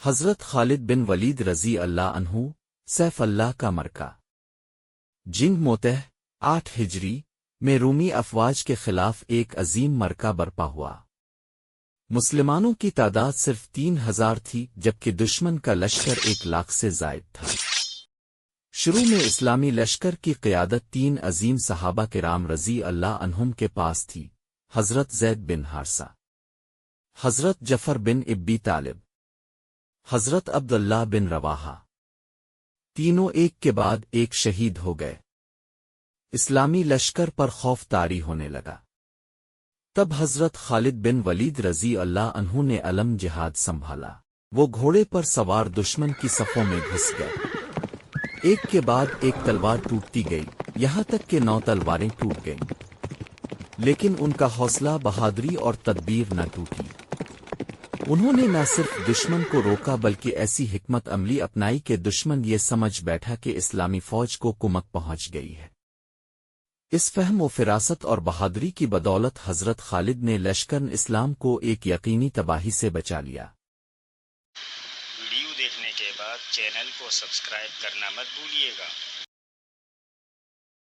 حضرت خالد بن ولید رضی اللہ عنہ سیف اللہ کا مرکہ جنگ موتہ 8 ہجری میں رومی افواج کے خلاف ایک عظیم مرکہ برپا ہوا۔ مسلمانوں کی تعداد صرف 3000 تھی جبکہ دشمن کا لشکر 1,00,000 سے زائد تھا۔ شروع میں اسلامی لشکر کی قیادت 3 عظیم صحابہ کرام رضی اللہ عنہم کے پاس تھی، حضرت زید بن حارثہ، حضرت جعفر بن ابی طالب، حضرت عبداللہ بن رواحہ۔ تینوں ایک کے بعد ایک شہید ہو گئے۔ اسلامی لشکر پر خوف طاری ہونے لگا۔ تب حضرت خالد بن ولید رضی اللہ عنہ نے علم جہاد سنبھالا۔ وہ گھوڑے پر سوار دشمن کی صفوں میں گھس گئے۔ ایک کے بعد ایک تلوار ٹوٹتی گئی، یہاں تک کہ 9 تلواریں ٹوٹ گئیں، لیکن ان کا حوصلہ، بہادری اور تدبیر نہ ٹوٹی۔ انہوں نے نہ صرف دشمن کو روکا بلکہ ایسی حکمت عملی اپنائی کہ دشمن یہ سمجھ بیٹھا کہ اسلامی فوج کو کمک پہنچ گئی ہے۔ اس فہم و فراست اور بہادری کی بدولت حضرت خالد نے لشکر اسلام کو ایک یقینی تباہی سے بچا لیا۔ ویڈیو دیکھنے کے بعد چینل کو سبسکرائب کرنا مت بھولیے گا۔